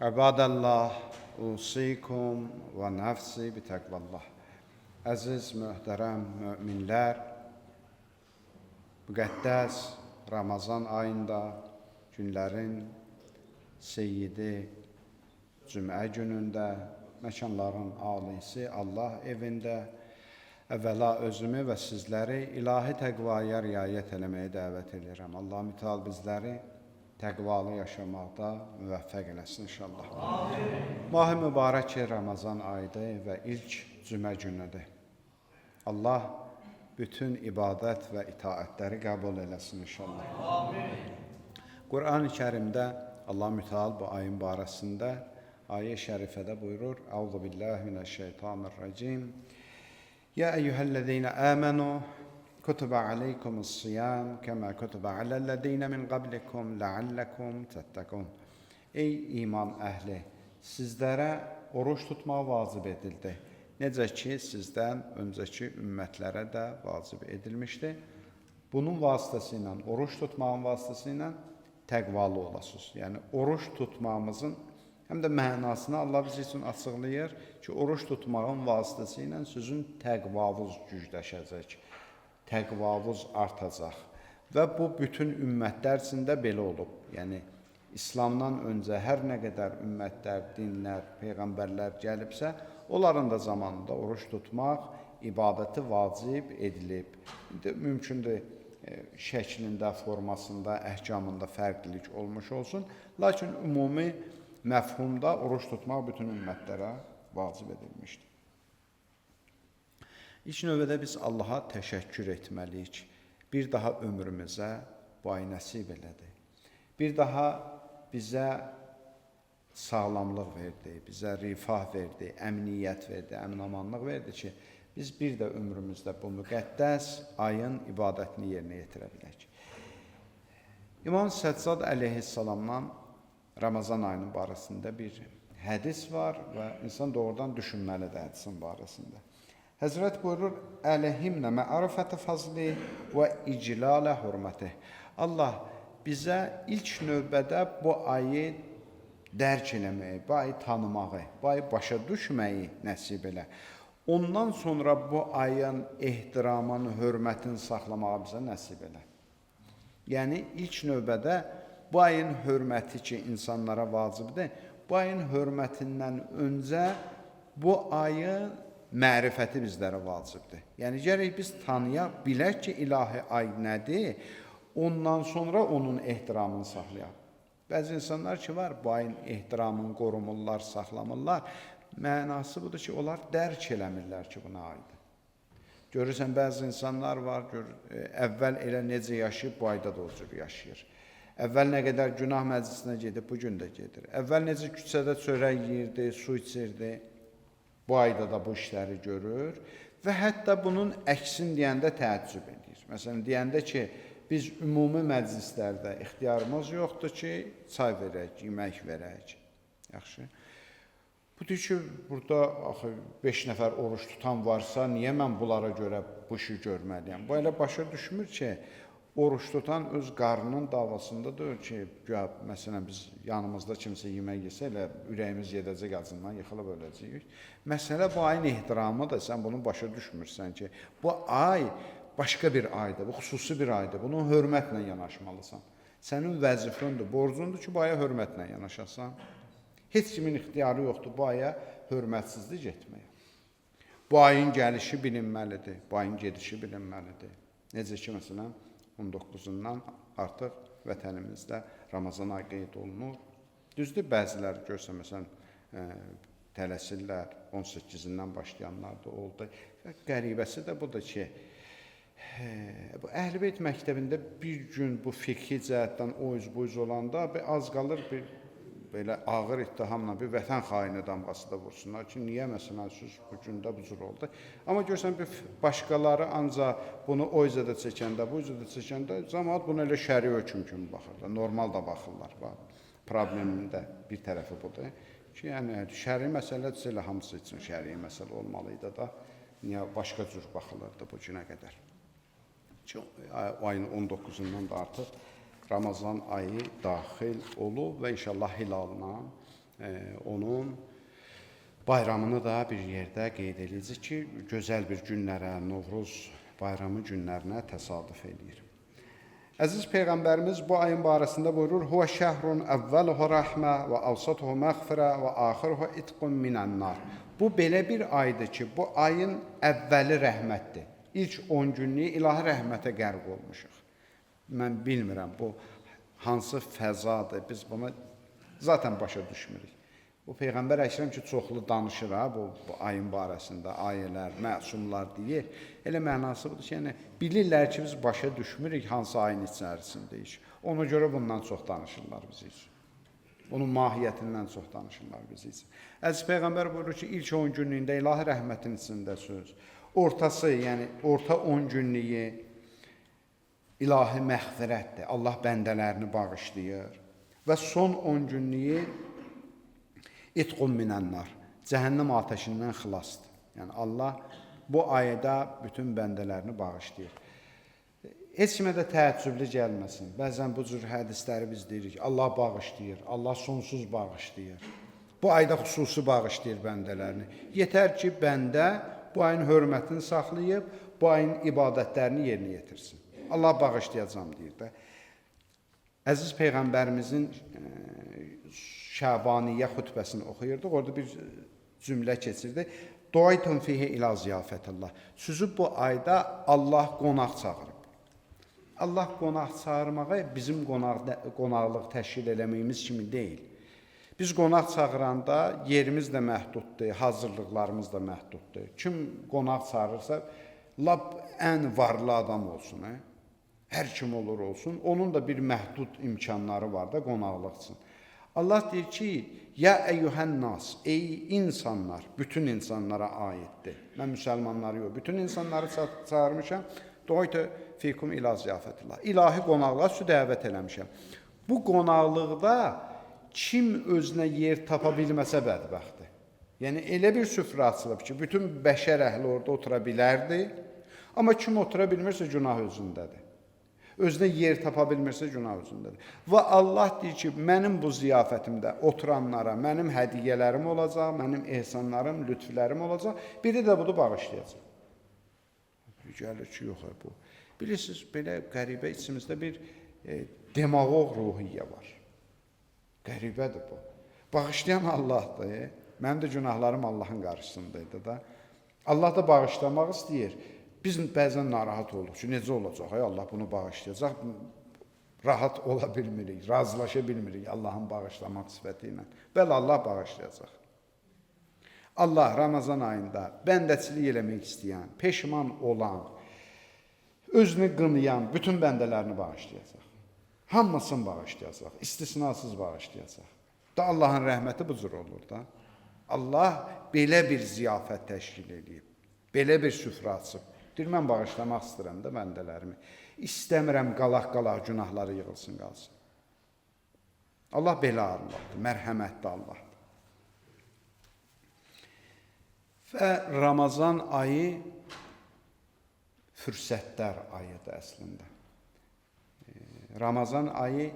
Əbadəllah, usikum və nəfsi bitəqvallah. Əziz, möhtərəm möminlər, müqəddəs Ramazan ayında günlərin seyyidi cümə günündə, məkanların alisi Allah evində əvvəla özümü və sizləri ilahi təqvaya riayət eləməyə dəvət edirəm. Allah mütəal bizləri təqvalı yaşamaqda müvəffəq eləsin inşallah. Mah-ı mübarək Ramazan ayıdır və ilk cümə günüdür. Allah bütün ibadət və itaətləri qəbul eləsin inşallah. Quran-ı Kərimdə Allah mütəal bu ayın barəsində ayə-i şərifədə buyurur: Əuzu billahi minəşşeytanirracim. Ya eyyuhellezine amenu kutiba aleykumus-siyam kema kutiba alellezine min qablikum la'allakum tettakun. Ey iman əhli, sizlərə oruç tutmaq vacib edildi. Necə ki, sizdən öncəki ümmətlərə də vacib edilmişdi. Bunun vasitəsilə, oruç tutmağın vasitəsilə təqvalı olasınız. Yəni, oruç tutmağımızın həm də mənasını Allah biz üçün açıqlayır ki, oruç tutmağın vasitəsilə sizin təqvavuz gücləşəcək, təqvavuz artacaq. Və bu, bütün ümmətlər içində belə olub. Yəni, İslamdan öncə hər nə qədər ümmətlər, dinlər, peyğəmbərlər gəlibsə, onların da zamanında oruç tutmaq ibadəti vacib edilib. Mümkündür, şəklində, formasında, əhkamında fərqlilik olmuş olsun. Lakin ümumi məfhumda oruç tutmaq bütün ümmətlərə vacib edilmişdir. İlk növbədə biz Allaha təşəkkür etməliyik. Bir daha ömrümüzə bu ay nəsib elədi. Bir daha bizə sağlamlıq verdi, bizə rifah verdi, əmniyyət verdi, əmin-amanlıq verdi ki, biz bir də ömrümüzdə bu müqəddəs ayın ibadətini yerinə yetirə bilək. İmam Səccad əleyhissalamdan Ramazan ayının barəsində bir hədis var və insan doğrudan düşünməlidir hədisin barəsində. Həzrət buyurur: Ələhimnə mə'arifətə fazli və iclalə hürməti. Allah bizə ilk növbədə bu ayı dərk eləməyi, bu ayı tanımağı, bu ayı başa düşməyi nəsib elə. Ondan sonra bu ayın ehtiramını, hörmətini saxlamağı bizə nəsib elə. Yəni, ilk növbədə bu ayın hörməti ki, insanlara vacibdir, bu ayın hörmətindən öncə bu ayın mərifəti bizlərə vacibdir. Yəni, gərək biz tanıya bilək ki, ilahi ay nədir, ondan sonra onun ehtiramını saxlayaq. Bəzi insanlar ki, var, bu ayın ehtiramını qorumurlar, saxlamırlar. Mənası budur ki, onlar dərk eləmirlər ki, buna aydır. Görürsən, bəzi insanlar var, əvvəl elə necə yaşayıb, bu ayda da o cür yaşayır. Əvvəl nə qədər günah məclisinə gedib, bu gün də gedir. Əvvəl necə küçədə çörək yeyirdi, su içirdi, bu ayda da bu işləri görür və hətta bunun əksin deyəndə təəccüb edir. Məsələn, deyəndə ki, biz ümumi məclislərdə ixtiyarımız yoxdur ki, çay verək, yemək verək. Yaxşı. Budur ki, burada 5 nəfər oruç tutan varsa, niyə mən bunlara görə bu işi görməliyəm? Bu elə başa düşmür ki, oruç tutan öz qarnının davasındadır ki, məsələn, biz yanımızda kimsə yemək yesə, elə ürəyimiz yedəcək acından, yıxılıb öləcəyik. Məsələ bu ayın ehtiramıdır, sən bunu başa düşmürsən ki, bu ay başqa bir aydır, bu xüsusi bir aydır, bunun hörmətlə yanaşmalısan. Sənin vəzifəndir, borcundur ki, bu aya hörmətlə yanaşasan. Heç kimin ixtiyarı yoxdur bu aya hörmətsizlik etməyə. Bu ayın gəlişi bilinməlidir, bu ayın gedişi bilinməlidir. Necə ki, məsələn, 19-undan artıq vətənimizdə Ramazan ayı qeyd olunur. Düzdür, bəziləri görsə, məsələn, tələsirlər, 18-indən başlayanlar da oldu. Qəribəsi də budur ki, bu Əhl-i-Beyt məktəbində bir gün bu fiqhi cəhətdən o bu olanda az qalır bir belə ağır ittihamla bir vətən xaini damğası da vursunlar ki, niyə məsələn siz bu gündə bu cür oldu? Amma görsən, başqaları ancaq bunu o izədə çəkəndə, bu izədə çəkəndə cəmaət bunu elə şəri hökm kimi baxırlar, normal da baxırlar. Problemin də bir tərəfi budur ki, yəni şəri məsələdirsə elə hamısı üçün şəri məsələ olmalıydı da, niyə başqa cür baxılırdı bu günə qədər? Ayın 19-undan da artıq Ramazan ayı daxil olub və inşallah hilalına onun bayramını da bir yerdə qeyd edici ki, gözəl bir günlərə, Novruz bayramı günlərinə təsadüf edir. Əziz Peyğəmbərimiz bu ayın barəsində buyurur: "Huve şehrun evveluhu rahmə və avsatuhu məğfirə və axiruhu itqun minən-nar." Bu belə bir aydır ki, bu ayın əvvəli rəhmətdir. İlk 10 günlük ilahi rəhmətə qərq olmuşuq. Mən bilmirəm bu hansı fəzadır. Biz bunu zaten başa düşmürük. Bu Peyğəmbər Əkrəm ki, çoxlu danışır bu ayın barəsində, ayələr, məsumlar deyir. Elə mənası budur ki, yəni bilirlər ki, biz başa düşmürük hansı ayın içərisindəyik. Ona görə bundan çox danışırlar biz üçün. Onun mahiyyətindən çox danışırlar biz üçün. Əziz Peyğəmbər buyurur ki, ilk 10 günlüyündə ilahi rəhmətin içində söz. Ortası, yəni orta 10 günlüyü ilahi məğfirətdir. Allah bəndələrini bağışlayır. Və son 10 günlüyü İtqun minənnar, cəhənnəm ateşindən xilasdır. Yəni Allah bu ayda bütün bəndələrini bağışlayır. Heç kimə də təəccüblü gəlməsin. Bəzən bu cür hədisləri biz deyirik. Allah bağışlayır, Allah sonsuz bağışlayır. Bu ayda xüsusi bağışlayır bəndələrini. Yetər ki, bəndə bu ayın hörmətini saxlayıb, bu ayın ibadətlərini yerinə yetirsin. Allah bağışlayacam deyir də. Əziz Peyğəmbərimizin Şabaniyyə xutbəsini oxuyurduq. Orada bir cümlə keçirdi. Duaytum fihi ila ziyafətillah. Sözü bu ayda Allah qonaq çağırıb. Allah qonaq çağırmağı bizim qonaqlıq təşkil eləməyimiz kimi deyil. Biz qonaq çağıranda yerimiz də məhduddur, hazırlıqlarımız da məhduddur. Kim qonaq çağırırsa, lap ən varlı adam olsun. Hər kim olur olsun. Onun da bir məhdud imkanları var da qonaqlıq üçün. Allah deyir ki, ya eyyuhən nas, ey insanlar, bütün insanlara aiddir. Mən müsəlmanları yox, bütün insanları çağırmışam. Duaytu fikum ila ziyafətillah. İlahi qonaqlığa su dəvət eləmişəm. Bu qonaqlıqda kim özünə yer tapa bilməsə bədbəxtdir. Yəni elə bir süfrə açılıb ki, bütün bəşər əhli orada otura bilərdi. Amma kim otura bilmirsə günah özündədir. Özünə yer tapa bilmirsə günah özündədir. Və Allah deyir ki, mənim bu ziyafətimdə oturanlara mənim hədiyyələrim olacaq, mənim ehsanlarım, lütflərim olacaq. Biri də bunu bağışlayacaq. Gəlir ki, yox bu. Bilirsiniz, belə qəribə içimizdə bir demagog ruhiyyə var. Qəribədir bu. Bağışlayan Allahdır. Mənim də günahlarım Allahın qarşısındaydı da. Allah da bağışlamaq istəyir. Biz bəzən narahat oluruq ki, necə olacaq? Allah bunu bağışlayacaq. Rahat ola bilmirik, razılaşa bilmirik Allahın bağışlamaq sifəti ilə. Bəli, Allah bağışlayacaq. Allah Ramazan ayında bəndəçilik eləmək istəyən, peşman olan, özünü qınayan bütün bəndələrini bağışlayacaq. Hamısını bağışlayacaq, istisnasız bağışlayacaq. Da Allahın rəhməti bu cür olur da. Allah belə bir ziyafət təşkil edib, belə bir süfrə açıb. Deyir, mən bağışlamaq istəyirəm də bəndələrimi. İstəmirəm qalaq-qalaq günahları yığılsın, qalsın. Allah belə Allahdır, mərhəmətli Allahdır. Və Ramazan ayı fürsətlər ayıdır əslində. Ramazan ayı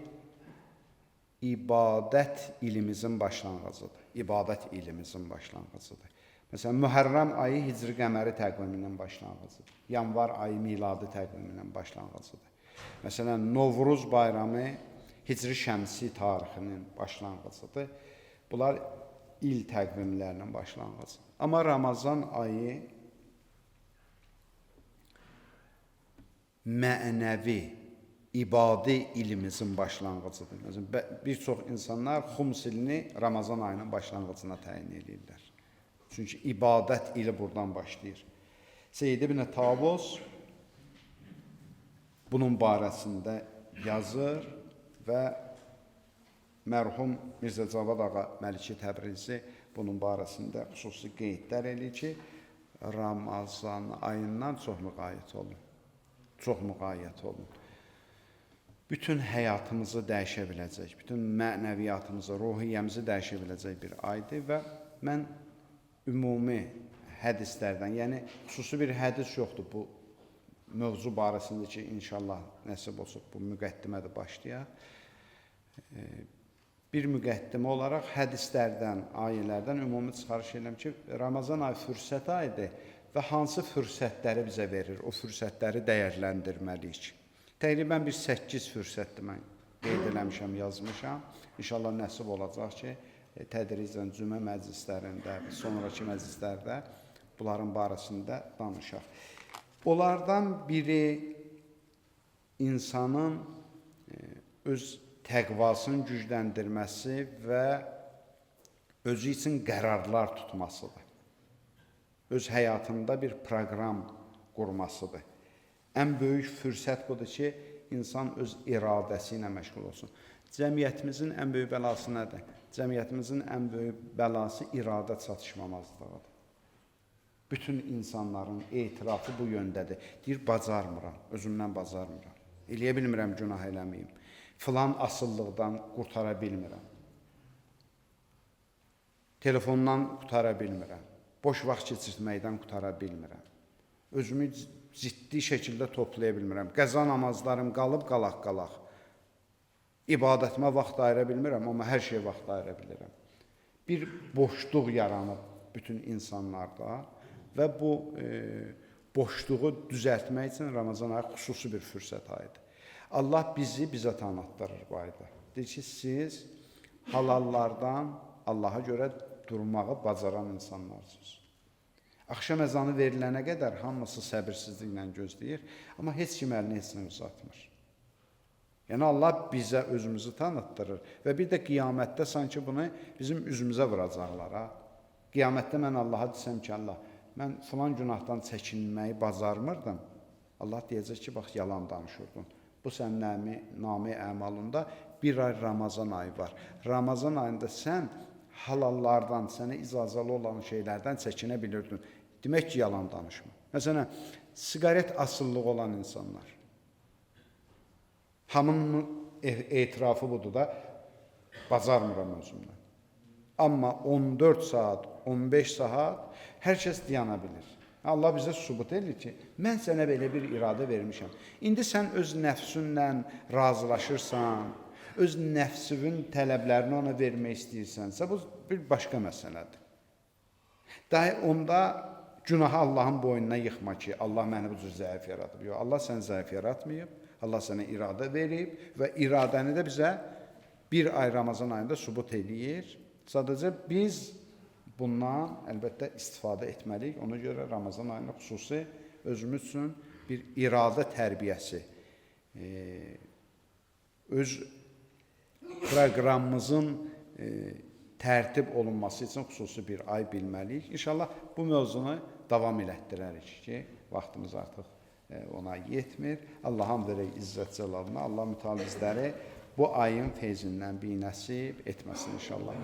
ibadət ilimizin başlanğıcıdır. İbadət ilimizin başlanğıcıdır. Məsələn, Mühərrəm ayı Hicri qəməri təqvimindən başlanğıcıdır. Yanvar ayı miladi təqvimindən başlanğıcıdır. Məsələn, Novruz bayramı Hicri şəmsi tarixinin başlanğıcıdır. Bunlar il təqvimlərinin başlanğıcıdır. Amma Ramazan ayı mənəvi, ibadi ilimizin başlanğıcıdır. Məsələn, bir çox insanlar xums ilini Ramazan ayının başlanğıcına təyin edirlər. Çünki ibadət ili buradan başlayır. Seyyid ibn Tavus bunun barəsində yazır və mərhum Mirzə Cavad ağa Məliki Təbrizi bunun barəsində xüsusi qeydlər eləyir ki, Ramazan ayından çox müğayət olun. Çox müğayət olun. Bütün həyatımızı dəyişə biləcək, bütün mənəviyyatımızı, ruhiyyəmizi dəyişə biləcək bir aydır və mən ümumi hədislərdən, yəni xüsusi bir hədis yoxdur bu mövzu barəsində ki, inşallah nəsib olsun bu müqəddimədə başlayaq. bir müqəddimə olaraq hədislərdən, ayələrdən ümumi çıxarış edirəm ki, Ramazan ayı fürsət ayıdır və hansı fürsətləri bizə verir, o fürsətləri dəyərləndirməliyik. Təqribən bir 8 fürsətdir mən qeyd eləmişəm, yazmışam. İnşallah nəsib olacaq ki, tədricən cümə məclislərində, sonraki məclislərdə bunların barəsində danışaq. Onlardan biri insanın öz təqvasını gücləndirməsi və özü üçün qərarlar tutmasıdır. Öz həyatında bir proqram qurmasıdır. Ən böyük fürsət budur ki, insan öz iradəsi ilə məşğul olsun. Cəmiyyətimizin ən böyük bəlası nədir? Cəmiyyətimizin ən böyük bəlası iradə çatışmamazlığıdır. Bütün insanların etirafı bu yöndədir. Deyir, bacarmıram, özümdən bacarmıram. Eləyə bilmirəm, günah eləməyim. Filan asıllıqdan qurtara bilmirəm. Telefondan qurtara bilmirəm. Boş vaxt keçirtməkdən qurtara bilmirəm. Özümü ciddi şəkildə toplaya bilmirəm. Qəza namazlarım qalıb qalaq-qalaq. İbadətimə vaxt ayıra bilmirəm, amma hər şeyə vaxt ayıra bilirəm. Bir boşluq yaranıb bütün insanlarda və bu boşluğu düzəltmək üçün Ramazan ayı xüsusi bir fürsət ayıdır. Allah bizi bizə tanıtdırır bu ayda. Deyir ki, siz halallardan Allaha görə durmağı bacaran insanlarsınız. Axşam əzanı verilənə qədər hamısı səbirsizliklə gözləyir, amma heç kim əlini heç nə uzatmır. Yəni Allah bizə özümüzü tanıtdırır və bir də qiyamətdə sanki bunu bizim üzümüzə vuracaqlar. Qiyamətdə mən Allaha desəm ki, Allah, mən filan günahdan çəkinməyi bacarmırdım. Allah deyəcək ki, bax, yalan danışırdın. Bu sənin nami əmalında bir ay Ramazan ayı var. Ramazan ayında sən halallardan, sənə icazəli olan şeylərdən çəkinə bilirdin. Demək ki, yalan danışma. Məsələn, siqaret asıllığı olan insanlar. Hamının etirafı budur da, bacarmıram özümdən. Amma 14 saat, 15 saat hər kəs dayana bilir. Allah bizə sübut edir ki, mən sənə belə bir iradə vermişəm. İndi sən öz nəfsünlə razılaşırsan, öz nəfsinin tələblərini ona vermək istəyirsənsə, bu bir başqa məsələdir. Dahi onda günahı Allahın boynuna yıxma ki, Allah məni bu cür zəif yaradıb. Yox, Allah səni zəif yaratmayıb, Allah sənə iradə verib və iradəni də bizə bir ay Ramazan ayında sübut eləyir. Sadəcə biz bundan əlbəttə istifadə etməliyik. Ona görə Ramazan ayında xüsusi özümüz üçün bir iradə tərbiyəsi, öz proqramımızın tərtib olunması üçün xüsusi bir ay bilməliyik. İnşallah bu mövzunu davam elətdirərik ki, vaxtımız artıq ona yetmir. Allah hamd edək İzzət Cəlalına. Allah mütəala bizləri bu ayın feyzindən binəsib etməsin inşallah.